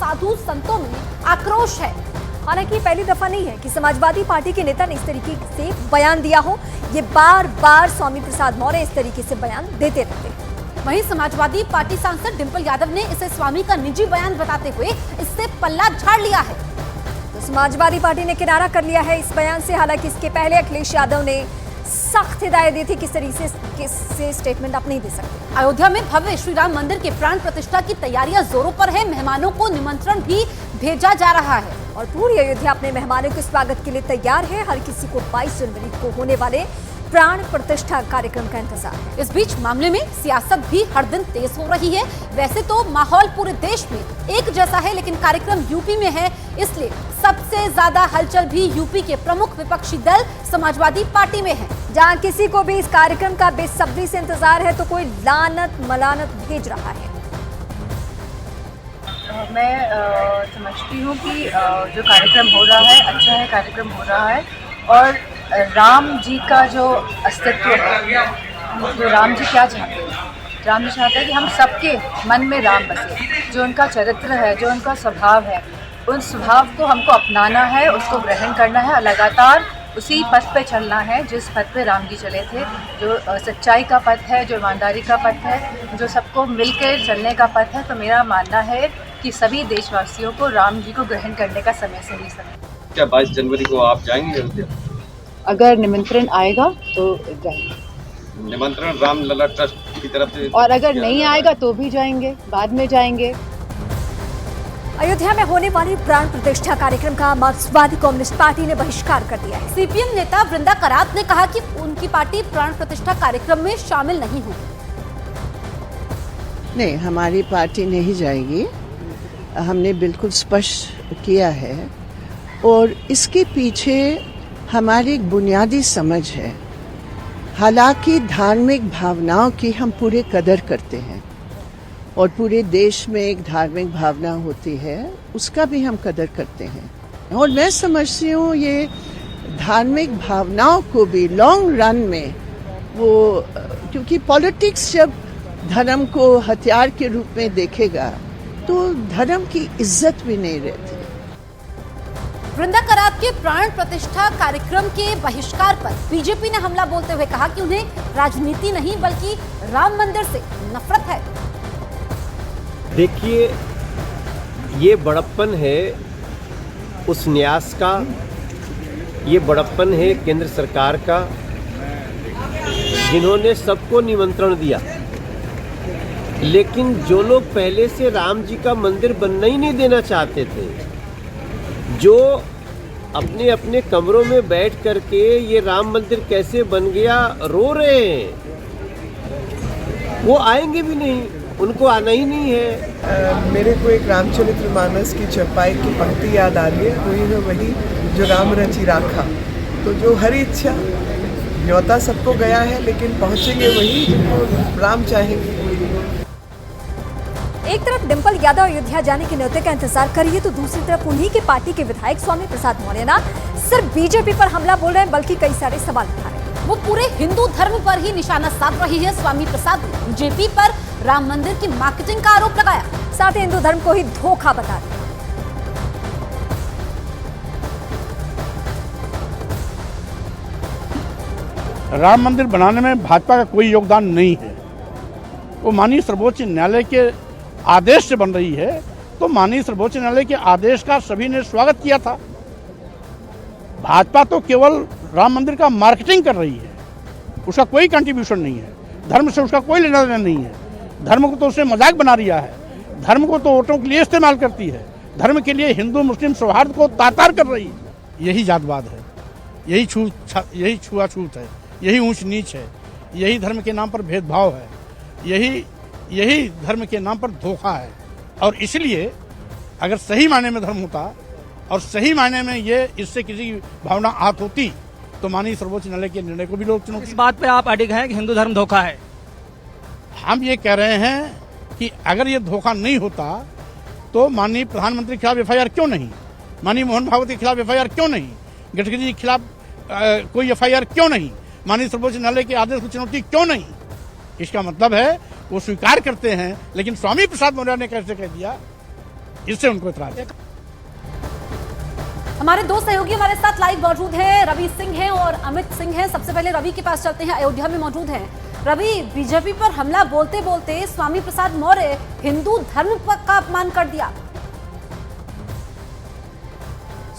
साधु संतों में आक्रोश है। हालांकि पहली दफा नहीं है कि समाजवादी पार्टी के नेता ने इस तरीके से बयान दिया हो। ये बार बार स्वामी प्रसाद मौर्य इस तरीके से बयान देते रहते हैं। वहीं समाजवादी पार्टी सांसद डिंपल यादव ने इसे स्वामी का निजी बयान बताते हुए इससे पल्ला झाड़ लिया है। तो समाजवादी पार्टी ने किनारा कर लिया है इस बयान से। हालांकि इसके पहले अखिलेश यादव ने सख्त हिदायत दी थी किस तरीके से स्टेटमेंट आप नहीं दे सकते। अयोध्या में भव्य श्री राम मंदिर के प्राण प्रतिष्ठा की तैयारियां जोरों पर है। मेहमानों को निमंत्रण भी भेजा जा रहा है और पूरी अयोध्या अपने मेहमानों के स्वागत के लिए तैयार है। हर किसी को 22 जनवरी को होने वाले प्राण प्रतिष्ठा कार्यक्रम का इंतजार है। इस बीच मामले में सियासत भी हर दिन तेज हो रही है। वैसे तो माहौल पूरे देश में एक जैसा है, लेकिन कार्यक्रम यूपी में है, इसलिए सबसे ज्यादा हलचल भी यूपी के प्रमुख विपक्षी दल समाजवादी पार्टी में है। जहां किसी को भी इस कार्यक्रम का बेसब्री से इंतजार है तो कोई लानत मलानत भेज रहा है। मैं समझती हूँ कि जो कार्यक्रम हो रहा है अच्छा है, कार्यक्रम हो रहा है और राम जी का जो अस्तित्व है, तो राम जी क्या चाहते हैं? राम जी चाहते हैं कि हम सबके मन में राम बसे। जो उनका चरित्र है, जो उनका स्वभाव है, उस स्वभाव को हमको अपनाना है, उसको ग्रहण करना है, लगातार उसी पथ पे चलना है जिस पथ पे राम जी चले थे। जो सच्चाई का पथ है, जो ईमानदारी का पथ है, जो सबको मिलकर चलने का पथ है। तो मेरा मानना है कि सभी देशवासियों को राम जी को ग्रहण करने का समय सही समय। क्या 22 जनवरी को आप जाएंगे अयोध्या? अगर निमंत्रण आएगा तो जाएंगे। निमंत्रण रामलला ट्रस्ट की तरफ से, और अगर नहीं आएगा तो भी जाएंगे, बाद में जाएंगे। अयोध्या में होने वाली प्राण प्रतिष्ठा कार्यक्रम का मार्क्सवादी कम्युनिस्ट पार्टी ने बहिष्कार कर दिया है। सीपीएम नेता वृंदा करात ने कहा कि उनकी पार्टी प्राण प्रतिष्ठा कार्यक्रम में शामिल नहीं होगी। नहीं, हमारी पार्टी नहीं जाएगी। हमने बिल्कुल स्पष्ट किया है और इसके पीछे हमारी एक बुनियादी समझ है। हालांकि धार्मिक भावनाओं की हम पूरे कदर करते हैं और पूरे देश में एक धार्मिक भावना होती है, उसका भी हम कदर करते हैं। और मैं समझती हूँ ये धार्मिक भावनाओं को भी लॉन्ग रन में वो, क्योंकि पॉलिटिक्स जब धर्म को हथियार के रूप में देखेगा तो धर्म की इज्जत भी नहीं रहती। वृंदा करात के प्राण प्रतिष्ठा कार्यक्रम के बहिष्कार पर बीजेपी ने हमला बोलते हुए कहा कि उन्हें राजनीति नहीं बल्कि राम मंदिर से नफरत है। देखिए, ये बड़प्पन है उस न्यास का, ये बड़प्पन है केंद्र सरकार का, जिन्होंने सबको निमंत्रण दिया, लेकिन जो लोग पहले से राम जी का मंदिर बनना ही नहीं देना चाहते थे, जो अपने अपने कमरों में बैठ करके ये राम मंदिर कैसे बन गया रो रहे हैं, वो आएंगे भी नहीं, उनको आना ही नहीं है। मेरे को एक रामचरितमानस की चौपाई की पंक्ति याद आ रही है, वही है वही जो राम रचि राखा। तो जो हरी इच्छा न्योता सबको गया है, लेकिन पहुंचेंगे वही जिनको राम चाहेंगे। एक तरफ डिंपल यादव अयोध्या जाने के न्योते का इंतजार कर रही है तो दूसरी तरफ उन्हीं के पार्टी के विधायक स्वामी प्रसाद मौर्य ना सिर्फ बीजेपी पर हमला बोल रहे हैं बल्कि कई सारे सवाल उठा रहे हैं। वो पूरे हिंदू धर्म पर ही निशाना साध रही है। स्वामी प्रसाद ने बीजेपी पर राम मंदिर की मार्केटिंग का आरोप लगाया, साथ ही हिंदू धर्म को ही धोखा बता दिया। राम मंदिर बनाने में भाजपा का कोई योगदान नहीं है। वो माननीय सर्वोच्च न्यायालय के आदेश से बन रही है, तो माननीय सर्वोच्च न्यायालय के आदेश का सभी ने स्वागत किया था। भाजपा तो केवल राम मंदिर का मार्केटिंग कर रही है, उसका कोई कंट्रीब्यूशन नहीं है, धर्म से उसका कोई लेना देना नहीं है। धर्म को तो उसने मजाक बना दिया है, धर्म को तो वोटों के लिए इस्तेमाल करती है, धर्म के लिए हिंदू मुस्लिम सौहार्द को तार कर रही है। यही जातवाद है, यही छुआछूत है, यही ऊंच नीच है, यही धर्म के नाम पर भेदभाव है, यही धर्म के नाम पर धोखा है। और इसलिए अगर सही मायने में धर्म होता और सही मायने में ये इससे किसी की भावना आहत होती तो माननीय सर्वोच्च न्यायालय के निर्णय को भी लोग चुनौती। इस बात पे आप अडिग हैं कि हिंदू धर्म धोखा है? हम ये कह रहे हैं कि अगर ये धोखा नहीं होता तो माननीय प्रधानमंत्री के खिलाफ एफआईआर क्यों नहीं, माननीय मोहन भागवत के खिलाफ एफआईआर क्यों नहीं, गडकरी जी के खिलाफ कोई एफआईआर क्यों नहीं, माननीय सर्वोच्च न्यायालय के आदेश को चुनौती क्यों नहीं? इसका मतलब है वो स्वीकार करते हैं, लेकिन स्वामी प्रसाद मौर्य ने कैसे कह दिया इससे उनको इतराज है। हमारे दो सहयोगी हमारे साथ लाइव मौजूद हैं, रवि सिंह हैं और अमित सिंह हैं। सबसे पहले रवि के पास चलते हैं, अयोध्या में मौजूद हैं। रवि, बीजेपी पर हमला बोलते बोलते स्वामी प्रसाद मौर्य हिंदू धर्म का अपमान कर दिया।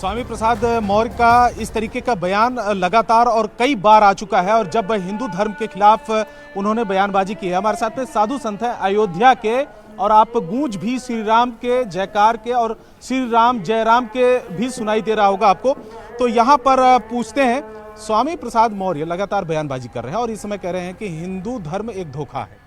स्वामी प्रसाद मौर्य का इस तरीके का बयान लगातार और कई बार आ चुका है, और जब हिंदू धर्म के खिलाफ उन्होंने बयानबाजी की है। हमारे साथ में साधु संत हैं अयोध्या के, और आप गूंज भी श्री राम के, जयकार के और श्री राम जय राम के भी सुनाई दे रहा होगा आपको। तो यहाँ पर पूछते हैं, स्वामी प्रसाद मौर्य लगातार बयानबाजी कर रहे हैं और इस समय कह रहे हैं कि हिंदू धर्म एक धोखा है।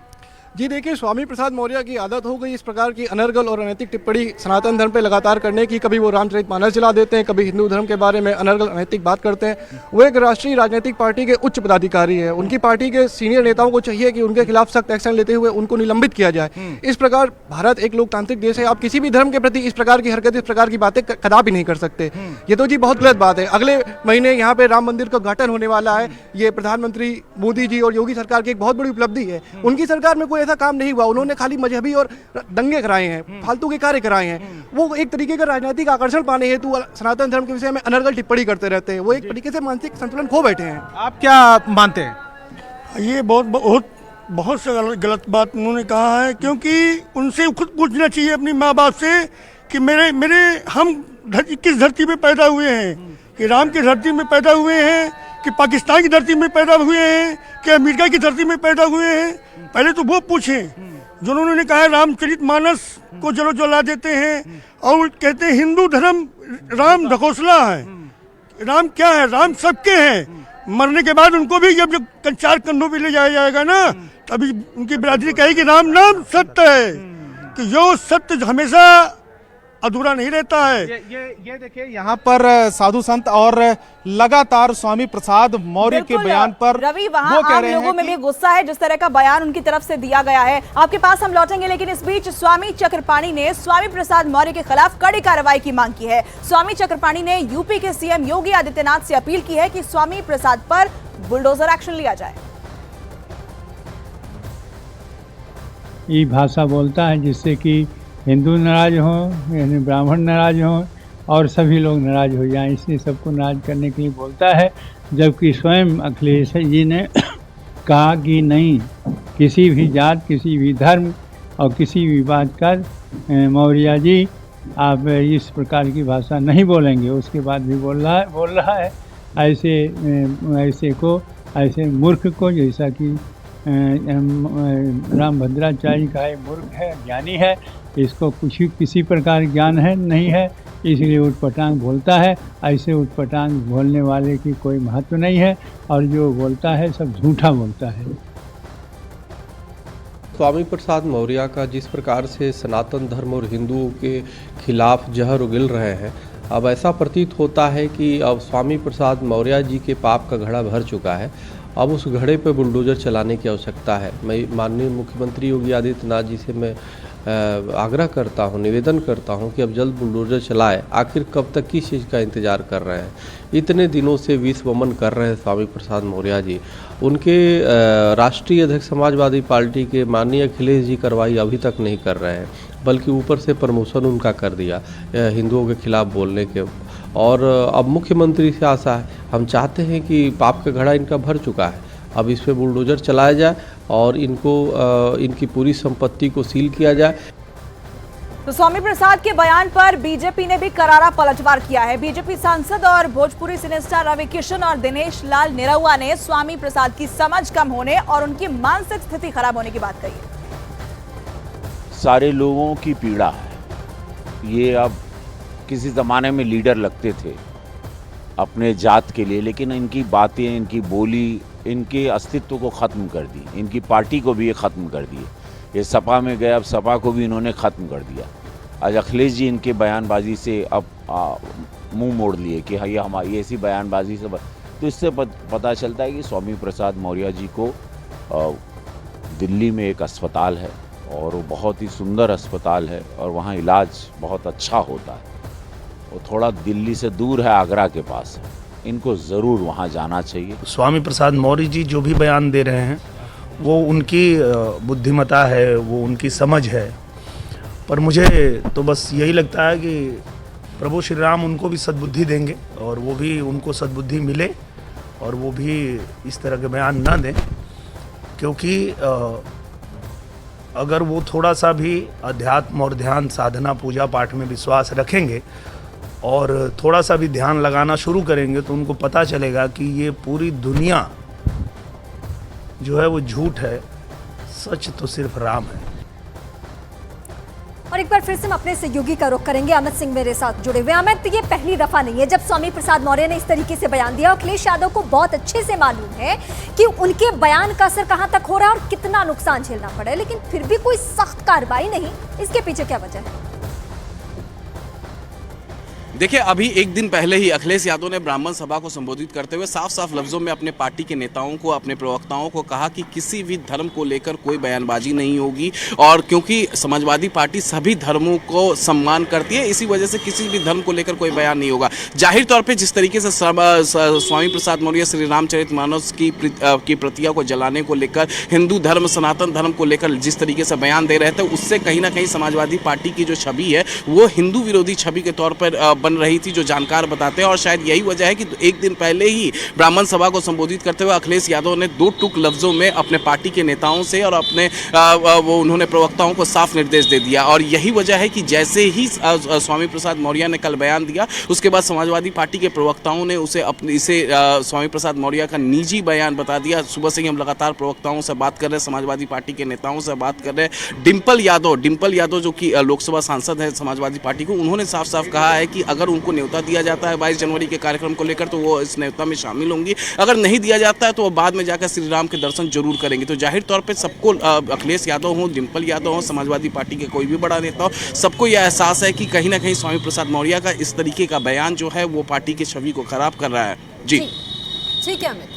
जी देखिए, स्वामी प्रसाद मौर्य की आदत हो गई इस प्रकार की अनर्गल और अनैतिक टिप्पणी सनातन धर्म पे लगातार करने की। कभी वो रामचरितमानस चला देते हैं, कभी हिंदू धर्म के बारे में अनर्गल अनैतिक बात करते हैं। वो एक राष्ट्रीय राजनीतिक पार्टी के उच्च पदाधिकारी है। उनकी पार्टी के सीनियर नेताओं को चाहिए कि उनके खिलाफ सख्त एक्शन लेते हुए उनको निलंबित किया जाए। इस प्रकार भारत एक लोकतांत्रिक देश है, आप किसी भी धर्म के प्रति इस प्रकार की हरकत, इस प्रकार की बातें कदापि नहीं कर सकते। ये तो जी बहुत गलत बात है। अगले महीने यहाँ पे राम मंदिर का उद्घाटन होने वाला है। ये प्रधानमंत्री मोदी जी और योगी सरकार की एक बहुत बड़ी उपलब्धि है। उनकी सरकार में कोई ऐसा काम नहीं हुआ, उन्होंने खाली मजहबी और दंगे कराए हैं, फालतू के कार्य कराए हैं। वो एक तरीके का राजनीतिक आकर्षण पाने हेतु सनातन धर्म के विषय में अनर्गल टिप्पणी करते रहते हैं। वो एक तरीके से मानसिक संतुलन खो बैठे हैं। आप क्या मानते हैं? ये बहुत से गलत बात उन्होंने कहा है, क्योंकि उनसे खुद पूछना चाहिए अपनी माँ बाप से कि हम किस धरती पे पैदा हुए हैं, कि राम की धरती में पैदा हुए हैं, कि पाकिस्तान की धरती में पैदा हुए हैं, कि अमेरिका की धरती में पैदा हुए हैं। पहले तो वो पूछें। जो उन्होंने कहा है रामचरितमानस को जला देते हैं और कहते हैं हिंदू धर्म राम ढकोसला है। राम क्या है? राम सबके हैं। मरने के बाद उनको भी जब चार कंधों पे ले जाया जाएगा ना, तभी उनकी बिरादरी कहेगी राम नाम सत्य है, कि जो सत्य हमेशा अधूरा नहीं रहता है। ये देखिए, यहाँ पर साधु संत और लगातार स्वामी प्रसाद मौर्य के बयान पर रवि, वहाँ आम लोगों में भी गुस्सा है जिस तरह का बयान उनकी तरफ से दिया गया है। आपके पास हम लौटेंगे, लेकिन इस बीच स्वामी चक्रपाणी ने स्वामी प्रसाद मौर्य के खिलाफ कड़ी कार्रवाई की मांग की है। स्वामी चक्रपाणी ने यूपी के सीएम योगी आदित्यनाथ से अपील की है कि स्वामी प्रसाद पर बुलडोजर एक्शन लिया जाए। ये भाषा बोलता है जिससे कि हिंदू नाराज हों, यानी ब्राह्मण नाराज हों और सभी लोग नाराज हो जाएं, इसलिए सबको नाराज करने के लिए बोलता है। जबकि स्वयं अखिलेश जी ने कहा कि नहीं, किसी भी जात, किसी भी धर्म और किसी भी बात का मौर्य जी आप इस प्रकार की भाषा नहीं बोलेंगे। उसके बाद भी बोल रहा है ऐसे मूर्ख को, जैसा कि राम भद्राचार्य का है, मूर्ख है, ज्ञानी है, इसको किसी प्रकार ज्ञान नहीं है, इसलिए उटपटांग बोलता है। ऐसे उटपटांग बोलने वाले की कोई महत्व नहीं है, और जो बोलता है सब झूठा बोलता है। स्वामी प्रसाद मौर्य का जिस प्रकार से सनातन धर्म और हिंदुओं के खिलाफ जहर उगल रहे हैं, अब ऐसा प्रतीत होता है कि अब स्वामी प्रसाद मौर्य जी के पाप का घड़ा भर चुका है। अब उस घड़े पर बुलडोजर चलाने की आवश्यकता है। मैं माननीय मुख्यमंत्री योगी आदित्यनाथ जी से मैं आग्रह करता हूं, निवेदन करता हूं कि अब जल्द बुलडोजर चलाए। आखिर कब तक किस चीज़ का इंतज़ार कर रहे हैं? इतने दिनों से विष वमन कर रहे हैं स्वामी प्रसाद मौर्य जी। उनके राष्ट्रीय अध्यक्ष समाजवादी पार्टी के माननीय अखिलेश जी कार्रवाई अभी तक नहीं कर रहे हैं, बल्कि ऊपर से प्रमोशन उनका कर दिया हिंदुओं के खिलाफ बोलने के। और अब मुख्यमंत्री से आशा है, हम चाहते हैं कि पाप का घड़ा इनका भर चुका है, अब इस पे बुलडोजर चलाया जाए और इनकी पूरी संपत्ति को सील किया जाए। तो स्वामी प्रसाद के बयान पर बीजेपी ने भी करारा पलटवार किया है। बीजेपी सांसद और भोजपुरी सिनेस्टार रवि किशन और दिनेश लाल निरहुआ ने स्वामी प्रसाद की समझ कम होने और उनकी मानसिक स्थिति खराब होने की बात कही है। सारे लोगों की पीड़ा है ये। अब किसी ज़माने में लीडर लगते थे अपने जात के लिए, लेकिन इनकी बातें, इनकी बोली, इनके अस्तित्व को ख़त्म कर दी। इनकी पार्टी को भी ये ख़त्म कर दिए। ये सपा में गए, अब सपा को भी इन्होंने ख़त्म कर दिया। आज अखिलेश जी इनके बयानबाजी से अब मुंह मोड़ लिए कि हाँ, ये हमारी ऐसी बयानबाजी से तो इससे पता चलता है कि स्वामी प्रसाद मौर्य जी को दिल्ली में एक अस्पताल है, और वो बहुत ही सुंदर अस्पताल है, और वहाँ इलाज बहुत अच्छा होता है। वो थोड़ा दिल्ली से दूर है, आगरा के पास है। इनको ज़रूर वहाँ जाना चाहिए। स्वामी प्रसाद मौर्य जी जो भी बयान दे रहे हैं वो उनकी बुद्धिमता है, वो उनकी समझ है, पर मुझे तो बस यही लगता है कि प्रभु श्री राम उनको भी सद्बुद्धि देंगे और वो भी उनको सद्बुद्धि मिले और वो भी इस तरह के बयान न दें, क्योंकि अगर वो थोड़ा सा भी अध्यात्म और ध्यान साधना पूजा पाठ में विश्वास रखेंगे और थोड़ा सा भी ध्यान लगाना शुरू करेंगे तो उनको पता चलेगा कि ये पूरी दुनिया जो है वो झूठ है, सच तो सिर्फ राम है। और एक बार फिर से हम अपने सहयोगी का रुख करेंगे। अमित सिंह मेरे साथ जुड़े हुए। अमित, ये पहली दफा नहीं है जब स्वामी प्रसाद मौर्य ने इस तरीके से बयान दिया। अखिलेश यादव को बहुत अच्छे से मालूम है कि उनके बयान का असर कहां तक हो रहा है और कितना नुकसान झेलना पड़ा है, लेकिन फिर भी कोई सख्त कार्रवाई नहीं। इसके पीछे क्या वजह है? देखिए, अभी एक दिन पहले ही अखिलेश यादव ने ब्राह्मण सभा को संबोधित करते हुए साफ साफ लफ्जों में अपने पार्टी के नेताओं को, अपने प्रवक्ताओं को कहा कि किसी भी धर्म को लेकर कोई बयानबाजी नहीं होगी, और क्योंकि समाजवादी पार्टी सभी धर्मों को सम्मान करती है, इसी वजह से किसी भी धर्म को लेकर कोई बयान नहीं होगा। जाहिर तौर पर जिस तरीके से स्वामी प्रसाद मौर्य श्री रामचरितमानस की प्रतिया को जलाने को लेकर, हिंदू धर्म, सनातन धर्म को लेकर जिस तरीके से बयान दे रहे थे, उससे कहीं ना कहीं समाजवादी पार्टी की जो छवि है वो हिंदू विरोधी छवि के तौर पर बन रही थी, जो जानकार बताते हैं। और शायद यही वजह है कि एक दिन पहले ही ब्राह्मण सभा को संबोधित करते हुए अखिलेश यादव ने दो टूक लफ्जों में अपने पार्टी के नेताओं से और अपने उन्होंने प्रवक्ताओं को साफ निर्देश दे दिया। और यही वजह है कि जैसे ही स्वामी प्रसाद मौर्य ने कल बयान दिया, उसके बाद समाजवादी पार्टी के प्रवक्ताओं ने इसे स्वामी प्रसाद मौर्य का निजी बयान बता दिया। सुबह से ही हम लगातार प्रवक्ताओं से बात कर रहे हैं, समाजवादी पार्टी के नेताओं से बात कर रहे हैं। डिम्पल यादव जो कि लोकसभा सांसद है समाजवादी पार्टी को, उन्होंने साफ साफ कहा है कि अगर उनको न्योता दिया जाता है 22 जनवरी के कार्यक्रम को लेकर तो वो इस न्योता में शामिल होंगी, अगर नहीं दिया जाता है तो वो बाद में जाकर श्री राम के दर्शन जरूर करेंगे। तो जाहिर तौर पे सबको, अखिलेश यादव हो, डिम्पल यादव हो, समाजवादी पार्टी के कोई भी बड़ा नेता हो, सबको यह एहसास है कि कहीं ना कहीं स्वामी प्रसाद मौर्य का इस तरीके का बयान जो है वो पार्टी की छवि को खराब कर रहा है। जी ठीक है अमित।